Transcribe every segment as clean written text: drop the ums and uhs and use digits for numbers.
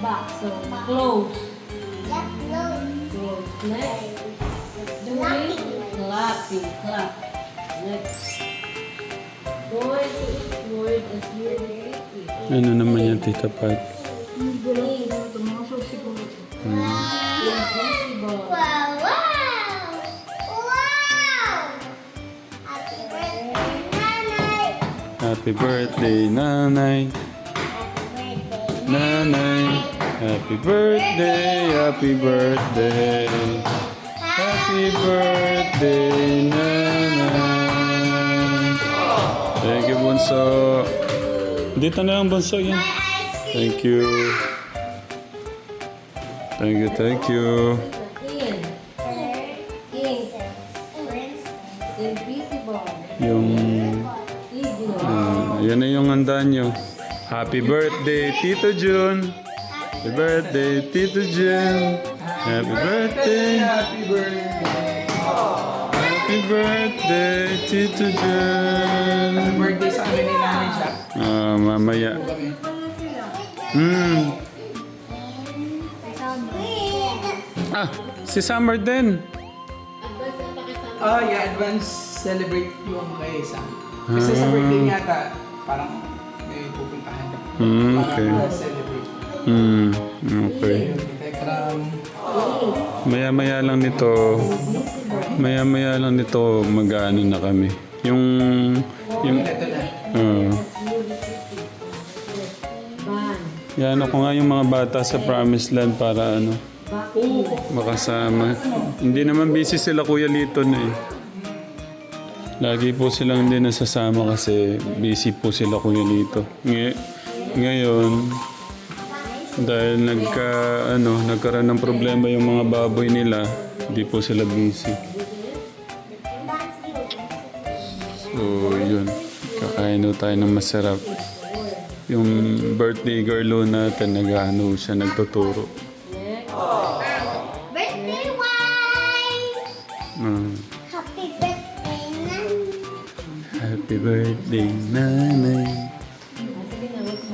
back. So, close. Yep, close. Close. Next. Doing clapping. Clap. Next. Going to each word as you read it. Ano naman yan, Tita Pat? Invisible. Wow, wow! Wow! Happy birthday, Nanay! Happy birthday, Nanay. Happy birthday, happy birthday. Happy birthday, Nanay. Thank you, Bunso. Dito na lang, Bunso, yan. Thank you. Thank you, thank you. In. In. Invisible. Yung, Igloo. yan na yung handa nyo. Happy birthday, Tito Jun. Happy birthday, Tito Jun. Happy birthday. Happy birthday. Happy birthday, Tito Jun. Birthday sa amin ni Nanay siya. Mamaya. Ah, si Summer din. Yeah, advance celebrate yung kay Sam. Kasi sa birthday niya ata, parang may pupuntahan. Okay. Para celebrate. Okay. Ayun, Tekram. Maya-maya lang nito mag-ano na kami. Yung Ito na. Ban. yan ako nga yung mga bata sa Promised Land para ano, makasama. Hindi naman busy sila Kuya Lito na eh. Lagi po silang hindi nasasama kasi busy po sila Kuya Lito. Ngayon, dahil nagkaroon ng problema yung mga baboy nila, hindi po sila busy. So, yun. Kakain tayo ng masarap. Yung birthday girl natin, nag-ano siya, nagtuturo. Birthday wine! Happy Happy birthday, Nanay! birthday, Nanay. Sige na, what's this?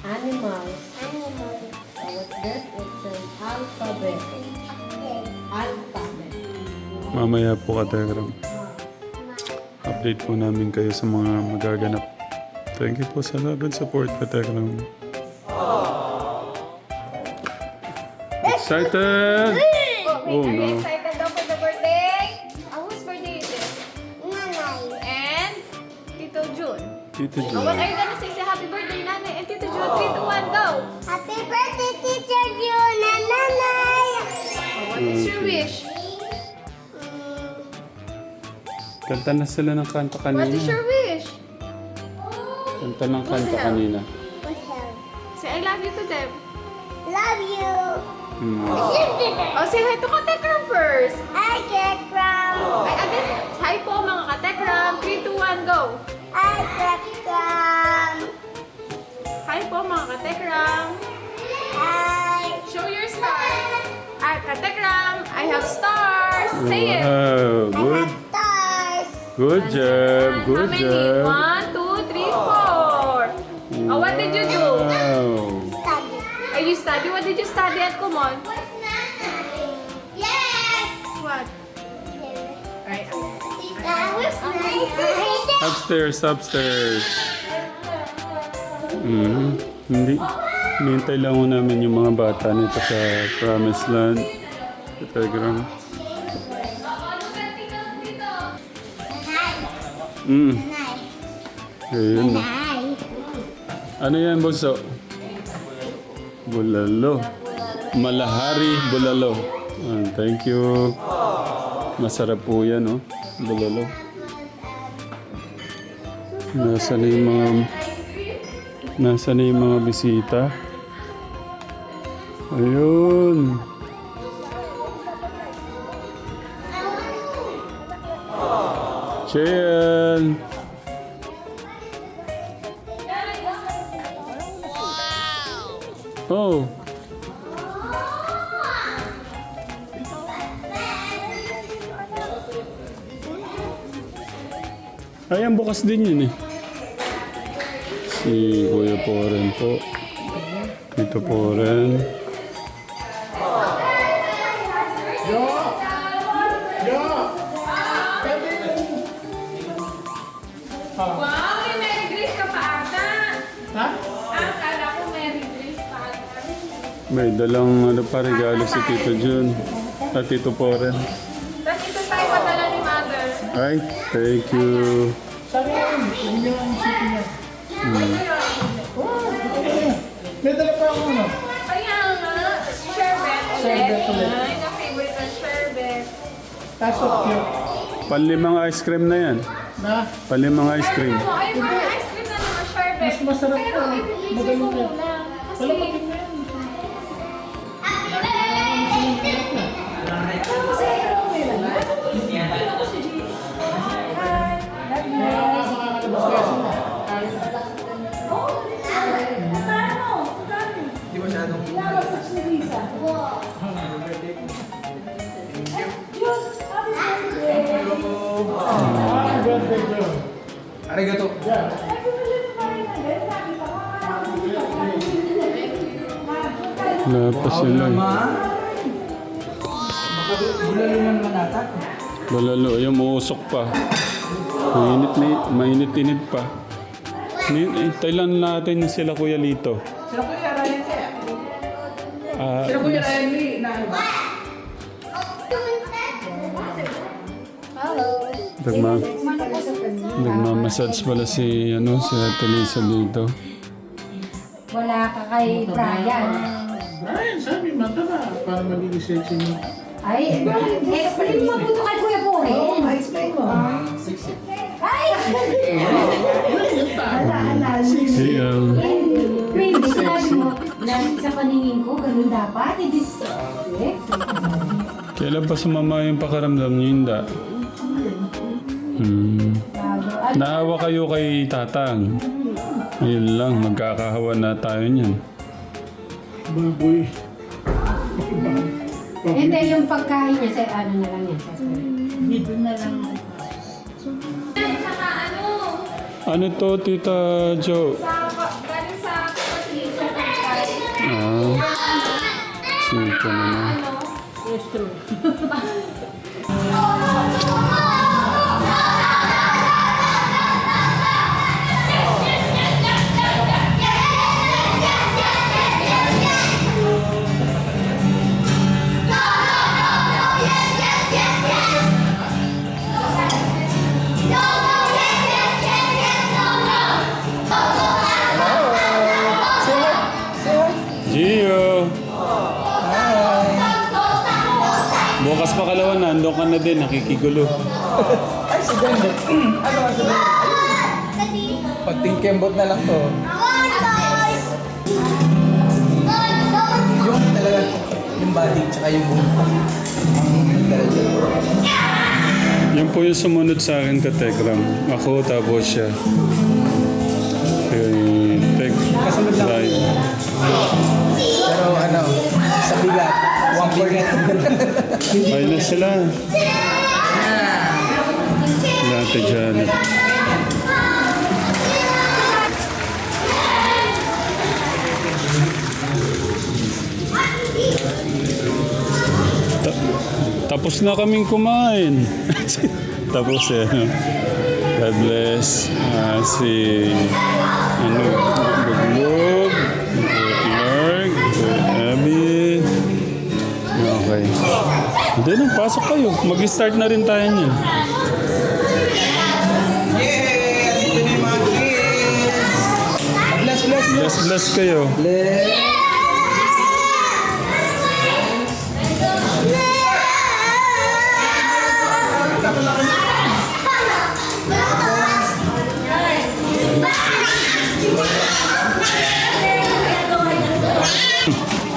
Animals. Animal. So, what's this? It's an alphabet. Alphabet. Mamaya po Katekram. Update po namin kayo sa mga magaganap. Thank you po sa love and support, Katekram. Excited! Oh Are you no. excited daw for the birthday? Whose birthday is it? Nanay! And Tito Jun. Tito Oh, what are Jun. you gonna say? Say happy birthday, Nanay and Tito Jun. 3, 2, 1, go! Happy birthday, Teacher June and Nanay! Oh, what is your wish? Kanta na sila ng kanta What is your kanina. wish? Kanta ng kanta kanina. What else? Say I love you to them. Love you! Oh, say hi to Katekram first. I get from... Ay, again. Hi po mga Katekram. 3, 2, 1, go! I get from... Hi po mga Katekram. I... Show your stars. Ay, Katekram, I have stars. Say it. Wow, I good. have stars! Good job, How good many? job. 1, 2, 3, 4. Oh, what did you do? Wow. Study. Are you study? What did you study at Kumon? Yes! What? Right. That was nice. Upstairs, upstairs. Hindi. Hinihintay lang ho namin yung mga bata nito sa Promised Land. Katekram. Ayun na. Ano yan, Bunso? Bulalo. Malahari bulalo. Thank you. Masarap po yan, oh. Bulalo. Nasaan na yung mga bisita? Ayun. Chill. Oh. Ayan, bukas din yun eh. Si Kuya Poren po. Tito Poren. Wow, may Mary Grace ka pa ata. Ha? Akala ko Mary Grace pa ata. May dalang ano pa regalo si Tito Jun. At Tito Poren. Tapos ito tayo padala ni Mother. Ay, thank you. Sabi nga yun, hindi nyo ang isipin niya. May dala pa ako ano? Kaya nga, sherbet ulit. Sherbet ulit. Ay, na-favorite ang sherbet. Taso cute. Panlimang ice cream na yan. Na, Panlimang ice cream. Oh, ay, mga ice cream na naman sherbet. mas masarap Pero pa. ipipili ko Magaling na. muna. Wala pa Kasi, din na yan. Makakalabas kaya sila. Hindi masyadong birthday girl. Arigato. Yeah. Wala pa sila. Bulalo naman nata. Balalo, yung uusok pa. Mainit-init pa. Thailand natin sila Kuya Lito. Sila Kuya Ryan kaya? Ah, Sila Kuya Ryan Lee na ano ba? nagmamassage pala si Ate Lisa dito. Wala ka kay Brian. Ryan, sabi mataba para magiging sexy mo. Ay, explain mo po kay Kuya Pore. Explain mo. Ay! Si, Hindi, sinabi mo na sa paningin ko, ganun dapat. It is... kailan pa sumama yung pakaramdam niyo, hindi? Naawa kayo kay Tatang. Ayun lang, magkakahawa na tayo niyan. Baboy. Hindi, yung pagkain niya, sa ano na lang yan. Dito na lang. saka ano, Ano to, Tita Jo? galing sa kapatid sa kay Sika naman. Gio! Bukas pa kalawan, nandun ka na din, nakikigulo. Ay, si Ganda. Ano ang sabi? Pagting kembot na lang to. Yung talaga, yung body tsaka yung buhok. Ang talaga. Yan po yung sumunod sa akin ka Tegram. Ako tapos siya. Kasunod lang. Ryan. Pero ano, sa bigat. One bigat. Ay na sila. Ate Janet. Tapos na kaming kumain. Tapos God bless. Si Buglog, York, Abby. Okay. Hindi na, pasok kayo. Mag-start na rin tayo niyan. Bless, bless, bless. Bless kayo. Bless.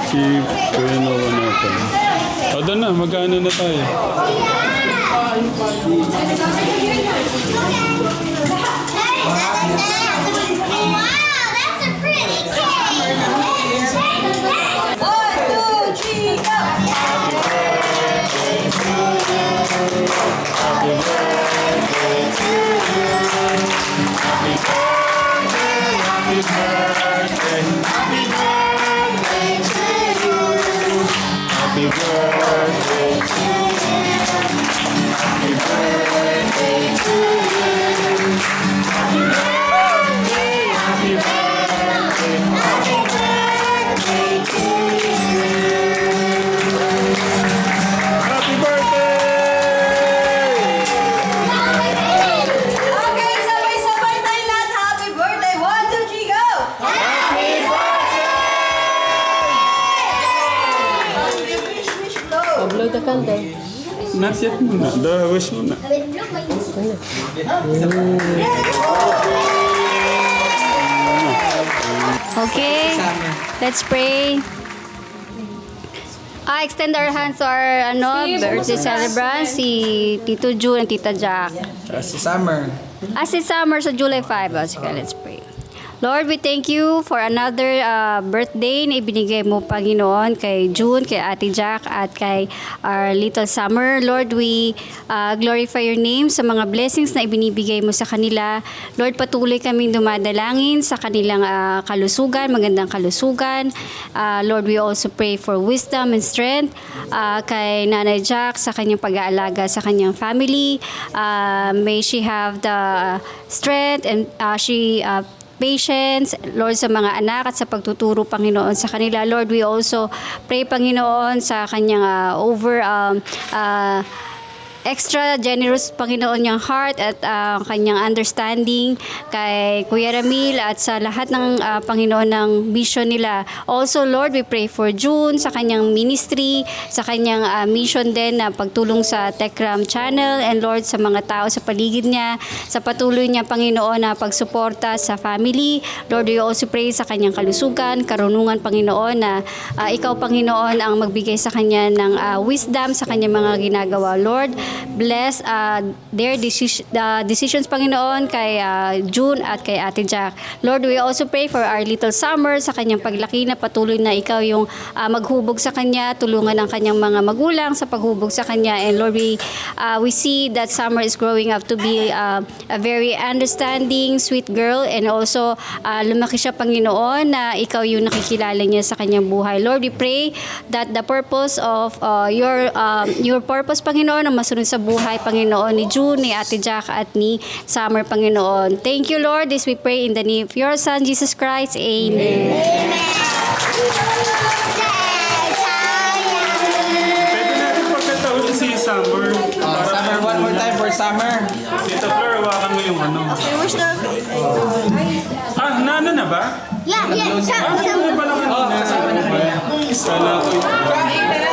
Si Kuya Noah natin. O doon na, magkano na tayo? Wow, that's a pretty cake. 1, 2, 3, go. Happy birthday Happy birthday! Okay, sabay-sabay tayo lahat. Happy birthday! 1, 2, 3, go! Happy birthday! Wish, go! Blow the candle. Not yet muna. Wish muna. Okay, let's pray. Extend our hands to our birthday celebrant, si Tito June and Tita Jack. Si Summer. Si Summer sa July 5. Sige, let's pray. Lord, we thank you for another birthday na ibinigay mo, Panginoon, kay June, kay Ate Jack, at kay our little Summer. Lord, we glorify your name sa mga blessings na ibinibigay mo sa kanila. Lord, patuloy kaming dumadalangin sa kanilang kalusugan, magandang kalusugan. Lord, we also pray for wisdom and strength kay Nanay Jack sa kanyang pag-aalaga sa kanyang family. May she have the strength and patience, Lord, sa mga anak at sa pagtuturo, Panginoon, sa kanila. Lord, we also pray, Panginoon, sa kanyang extra generous, Panginoon, niyang heart at kanyang understanding kay Kuya Ramil at sa lahat ng Panginoon ng vision nila. Also, Lord, we pray for June sa kanyang ministry, sa kanyang mission din na pagtulong sa Tekram channel, and Lord, sa mga tao sa paligid niya, sa patuloy niya, Panginoon, na pagsuporta sa family. Lord, we also pray sa kanyang kalusugan, karunungan, Panginoon, na ikaw, Panginoon, ang magbigay sa kanya ng wisdom sa kanyang mga ginagawa. Lord, bless their decisions, Panginoon, kay June at kay Ate Jack. Lord, we also pray for our little Summer sa kanyang paglaki, na patuloy na ikaw yung maghubog sa kanya, tulungan ang kanyang mga magulang sa paghubog sa kanya. And Lord, we see that Summer is growing up to be a very understanding, sweet girl, and also lumaki siya, Panginoon, na ikaw yung nakikilala niya sa kanyang buhay. Lord, we pray that the purpose of your purpose, Panginoon, na masunod sa buhay, Panginoon, ni June, ni Ate Jack, at ni Summer, Panginoon. Thank you, Lord. This we pray in the name of your Son, Jesus Christ. Amen. Pwede natin pagkataon si Summer. Summer, one more time for Summer. Tita Flor, hawakan mo yung ano. Wish na. Ano na ba? Yeah, Ano na pala kanina? Kasama na kanina. Kala ko yung... Kain na na!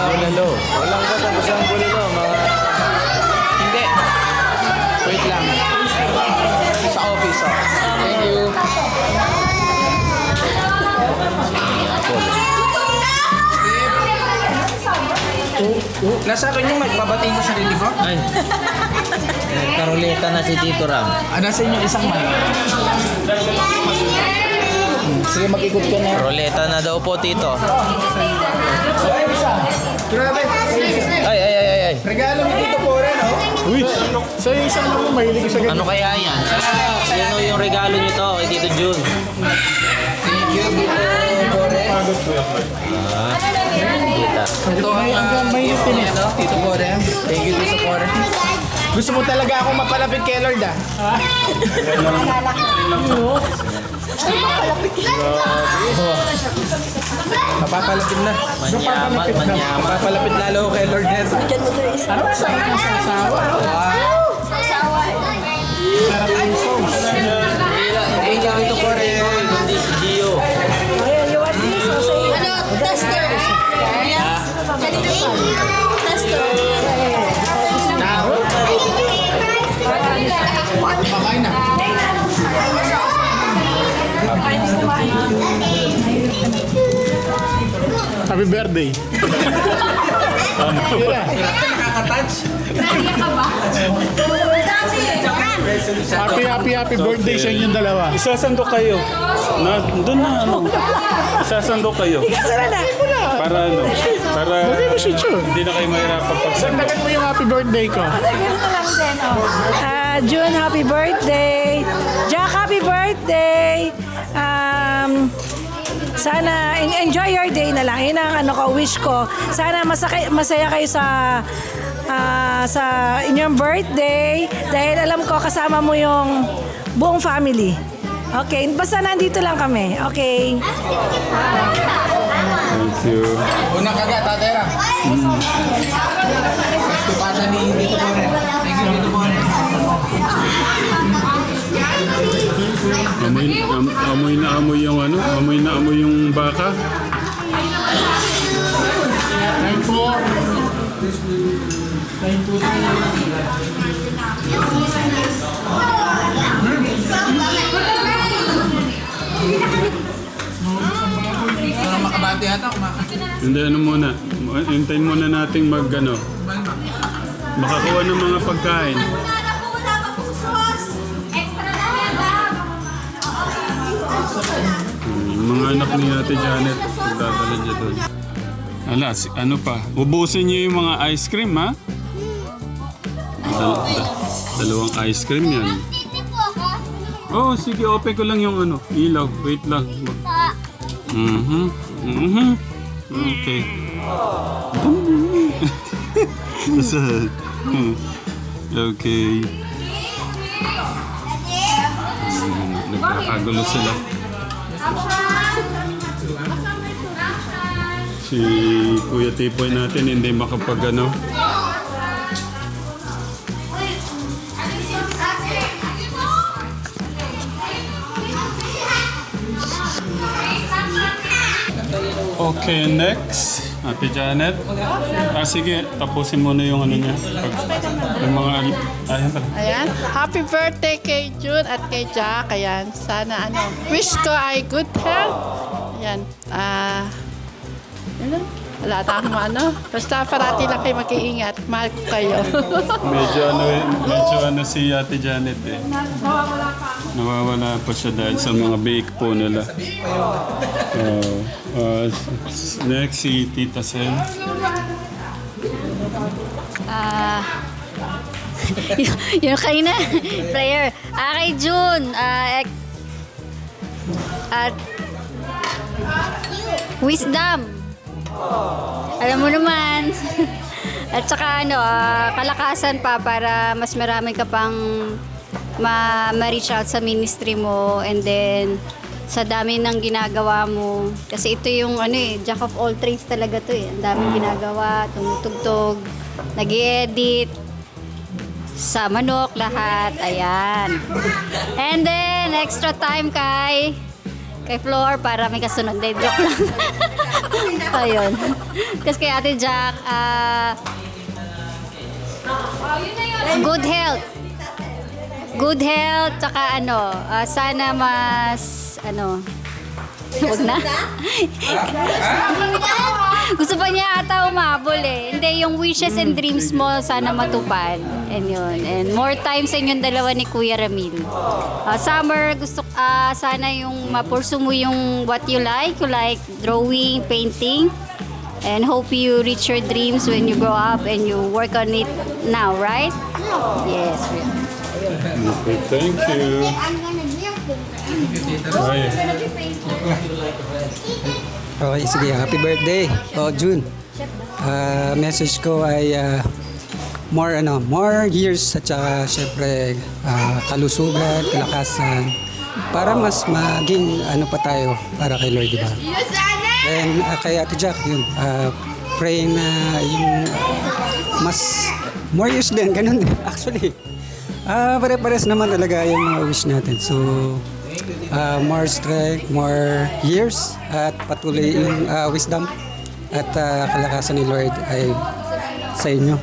Bulalo. Walang katapusang bulalo, mga... Hindi. Wait lang. Sa office, oh. Thank you. Nasa akin yung mic, babati ko sarili ko. Ay. Karoleta na si Tito Ram. Nasa inyo isang mic. Sige, mag-ikot ka na. Roleta na daw po, Tito. Grabe. Ay. Regalo ni Tito Pore, no? Uy! Sa isang mo, mahilig sa Ano kaya yan? Sino yung regalo nyo to kay Tito June? Thank you, Tito Pore. Kita. Ito ang Tito Pore. Thank you, Tito Pore. Gusto mo talaga akong mapalapit kay Lord, ah? Mapapalapit na. Manyaman. Mapapalapit lalo kay Lord Ned. Ano ba sa asawa? Thank you, Tito Pore. Kundi si Gio. Tester. Makain na. Happy birthday. Nakaka-touch. Happy birthday sa inyong dalawa. Isasandok kayo. Doon na ano. Isasandok kayo. Para ano? Para hindi na kayo mahirapan pagsagot. Dagdagan mo yung happy birthday ko. June, happy birthday. Jack, happy birthday. Sana enjoy your day na lang. Yun ang wish ko. Sana masaya kayo sa inyong birthday dahil alam ko kasama mo yung buong family. Okay, basta nandito lang kami. Okay. Thank you. Unang kagat, tatera. Estupata ni Dito po rin. Thank you, Dito po rin. Amoy na amoy yung baka. Thank po. Parang makabati yata, kumakain. Hindi, ano muna. Hintayin muna nating makakuha ng mga pagkain. Yung mga anak ni Ate Janet, pagdadala niya doon. Ala, ano pa? Ubusin niyo yung mga ice cream, ha? Dalawang ice cream yan. Oh, sige, open ko lang yung ilaw. Wait lang. Okay. Okay. Nagkakagulo sila. Si Kuya Tipoy natin hindi makapag-ano. Okay, next. Ate Janet. Sige, tapusin mo na yung niya. Yung mga... Ayan pala. Ayan. Happy birthday kay June at kay Jack. Ayan. Sana wish ko ay good health. Ayan. Wala tayong Basta parati lang kayo mag-iingat. Mahal ko kayo. medyo si Ate Janet eh. Nawawala pa siya dahil sa mga bake po nila. Next si Tita Sen. Yung kanina, prayer. Kay June, at wisdom. Alam mo naman. At saka kalakasan pa para mas marami ka pang ma-reach out sa ministry mo, and then sa dami ng ginagawa mo. Kasi ito yung jack of all trades talaga to eh. Ang daming ginagawa, tumutugtog, nag-i-edit, sa manok, lahat. Ayan. And then, extra time kay Flor para may kasunod. Joke lang. Ayun. Kasi kay Ate Jack, good health. Good health, tsaka sana mas, huwag na. Gusto pa niya ata umabol eh. Hindi, yung wishes and dreams mo sana matupad. And yun. And more time sa inyong dalawa ni Kuya Ramil. Summer, gusto sana yung mapursu mo yung what you like. You like drawing, painting. And hope you reach your dreams when you grow up and you work on it now, right? Yes. Okay, thank you. I'm gonna give them. Ay. Okay, sige. Happy birthday. June. Message ko ay more years at saka syempre kalusugan, kalakasan para mas maging pa tayo para kay Lord, di ba? And kay Ate Jack, yun, praying na yung mas more years din, ganun din. Actually, pare-pares naman talaga yung mga wish natin. So, more strength, more years, at patuloy yung wisdom at kalakasan ni Lord ay sa inyo.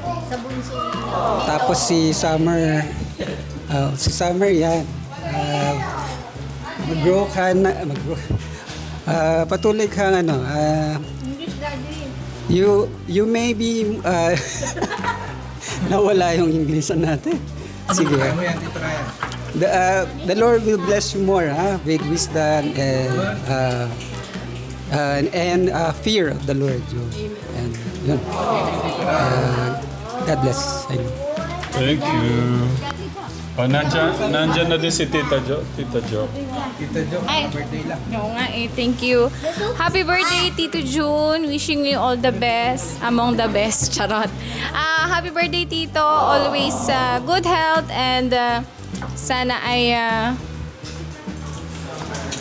Tapos si Summer yan, mag-grow ka na, patuloy kang you may be nawala yung English natin. Sige. The Lord will bless you more with wisdom and fear of the Lord. Yun. And yun. God bless. Amen. Thank you. Oh, nandyan na din si Tita Jo. Tita Jo. Tita Jo, Ay. birthday lang. Oo nga eh, thank you. Happy birthday, Tito June. Wishing you all the best. Among the best, charot. Happy birthday, Tito. Always good health and sana ay...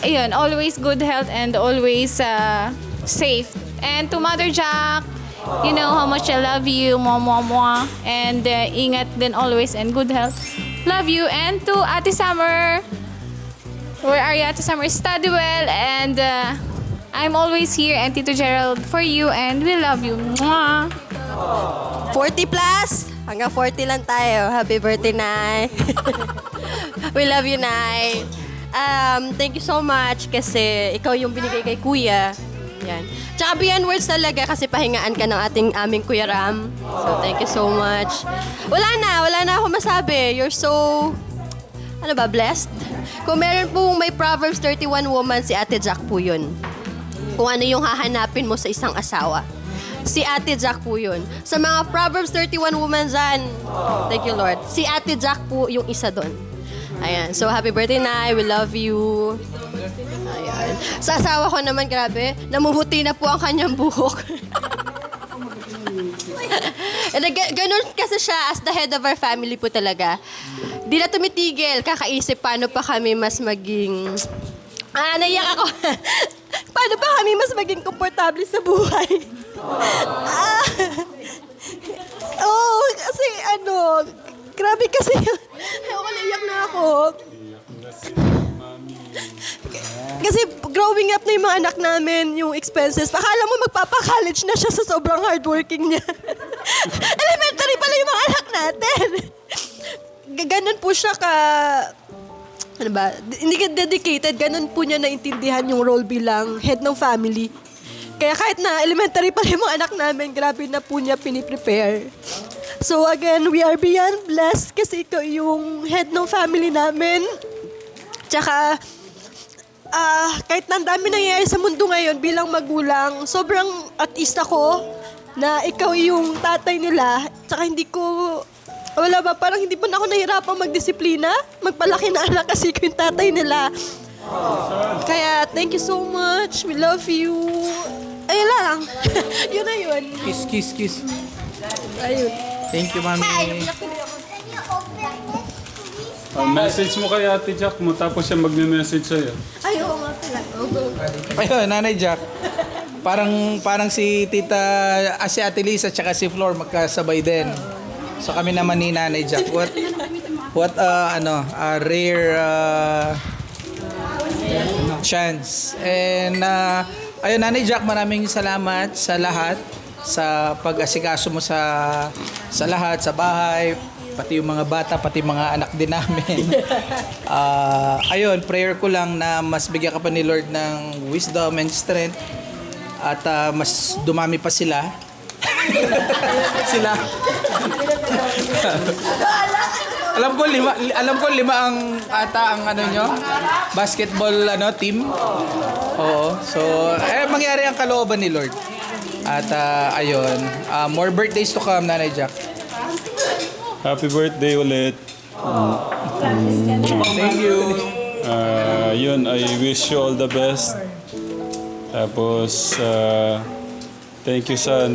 ayun, always good health and always safe. And to Mother Jack, you know how much I love you, mwah. And ingat din always and good health. Love you. And to Ate Summer, where are you, Ate Summer? Study well and I'm always here and Tito Gerald for you and we love you. Mwah. 40 plus. Hanggang 40 lang tayo. Happy birthday, Nay. We love you, Nay. Thank you so much kasi ikaw yung binigay kay Kuya. Yan. Tsaka beyond words talaga kasi pahingaan ka ng aming Kuya Ram. So, thank you so much. Wala na ako masabi. You're so, blessed. Kung meron pong may Proverbs 31 woman, si Ate Jack po yun. Kung ano yung hahanapin mo sa isang asawa. Si Ate Jack po yun. Sa mga Proverbs 31 woman dyan, thank you Lord. Si Ate Jack po yung isa doon. Ayan. So, happy birthday, Nay. We love you. Ayan. Sa asawa ko naman, grabe, namumuti na po ang kanyang buhok. And ganun kasi siya, as the head of our family po talaga. Di na tumitigil, kakaisip paano pa kami mas maging... naiyak ako. Paano pa kami mas maging komportable sa buhay? Kasi grabe kasi. Ayoko, naiyak na ako. Kasi growing up na yung mga anak namin, yung expenses, akala mo magpapa-college na siya sa sobrang hardworking niya. Elementary pala yung mga anak natin. Ganon po siya hindi ka dedicated, ganon po niya naintindihan yung role bilang head ng family. Kaya kahit na elementary pa rin yung mga anak namin, grabe na po niya piniprepare. So again, we are beyond blessed kasi ikaw yung head ng family namin. Tsaka, kahit na ang dami nangyayari sa mundo ngayon bilang magulang, sobrang at ease ako na ikaw yung tatay nila. Tsaka parang hindi pa na ako nahirapang magdisiplina, magpalaki na anak kasi ko yung tatay nila. Kaya, thank you so much. We love you. Ayun lang. Yun na yun. Kiss. Ayun. Thank you, Mami. Message mo kay Ate Jack mo, tapos siya magme-message sa'yo. Ay, oo nga pala. Ayun, Nanay Jack. Parang si Tita, si Ate Lisa at si Flor magkasabay din. So kami naman ni Nanay Jack. What a rare chance. And ayun, Nanay Jack, maraming salamat sa lahat sa pag-asikaso mo sa lahat, sa bahay, pati yung mga bata, pati mga anak din namin. Ayun, prayer ko lang na mas bigyan ka pa ni Lord ng wisdom and strength at mas dumami pa sila. Alam ko lima ang basketball team. Oo. So, mangyari ang kalooban ni Lord. At ayun, more birthdays to come, Nanay Jack. Happy birthday ulit. Thank you. Yun, I wish you all the best. Tapos, thank you sa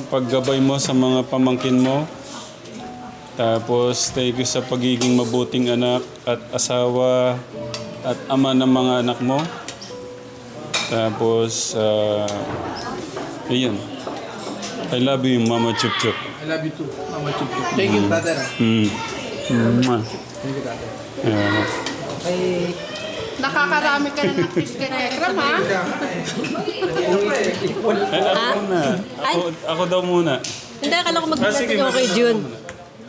paggabay mo sa mga pamangkin mo. Tapos, thank you sa pagiging mabuting anak at asawa at ama ng mga anak mo. Tapos, ayun. I love you, Mama Chup Chup. I love you too, Mama Chup Chup. Thank you, Tatay. Thank you, Tatay. Okay. Nakakarami ka na ng fish ka na ekram, ha? Ako daw muna. Hindi, akala ko mag-message ako kay June.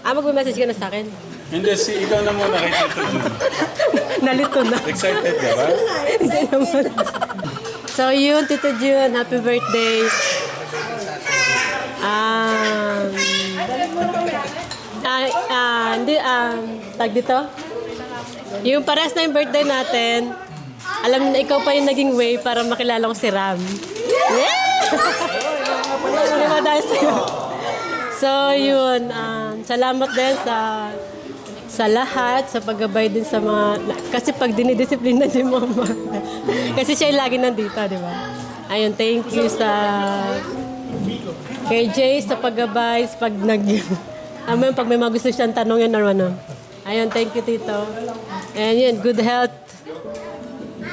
Mag-message ka na sa akin? Hindi, ikaw na muna kay Tito Jun. Nalito na. Excited ka ba? Hindi naman. So yun, Tito June, happy birthday. Tag dito. Yung pares na yung birthday natin, alam na ikaw pa yung naging way para makilala ko si Ram. Yeah! Diba dahil sa'yo? So, yun. Salamat din sa lahat, sa paggabay din sa mga... Kasi pag dinidisiplina ni Mama. Kasi siya yung lagi nandito, di ba? Ayun, thank you kay Jay sa paggabay, pag pag may mga gusto siyang tanongin or ano. Ayun, thank you, Tito. And yun, good health.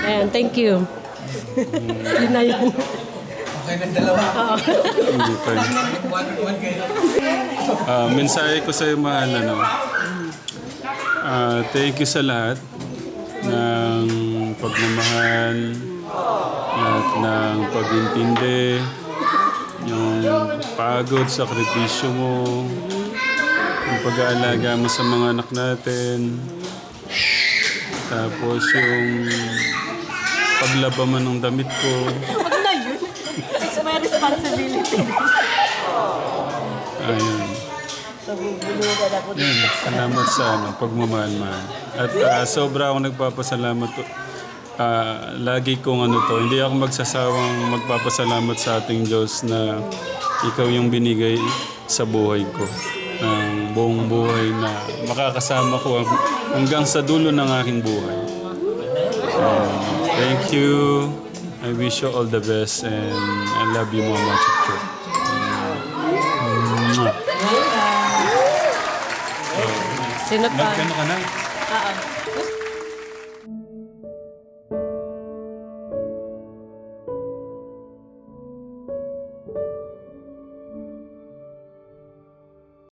And thank you. Yun na yun. Okay na dalawa. Hindi pa yun. Mensahe ko sa'yo, mahal, ano. Thank you sa lahat ng pagmamahal, lahat ng pag-intindi, yung pagod, sakripisyo mo, yung pag-aalaga mo sa mga anak natin, tapos yung paglaba mo ng damit ko. Huwag na yun. It's my responsibility. Ayun. Yan, salamat sa pagmamahal-mahal. At sobra ako nagpapasalamat. Lagi kong hindi ako magsasawang magpapasalamat sa ating Diyos na ikaw yung binigay sa buhay ko. Ng buong buhay na makakasama ko hanggang sa dulo ng aking buhay. Thank you. I wish you all the best and I love you, Mama Chuchu. Sino pa? Nagkano ka na? Oo.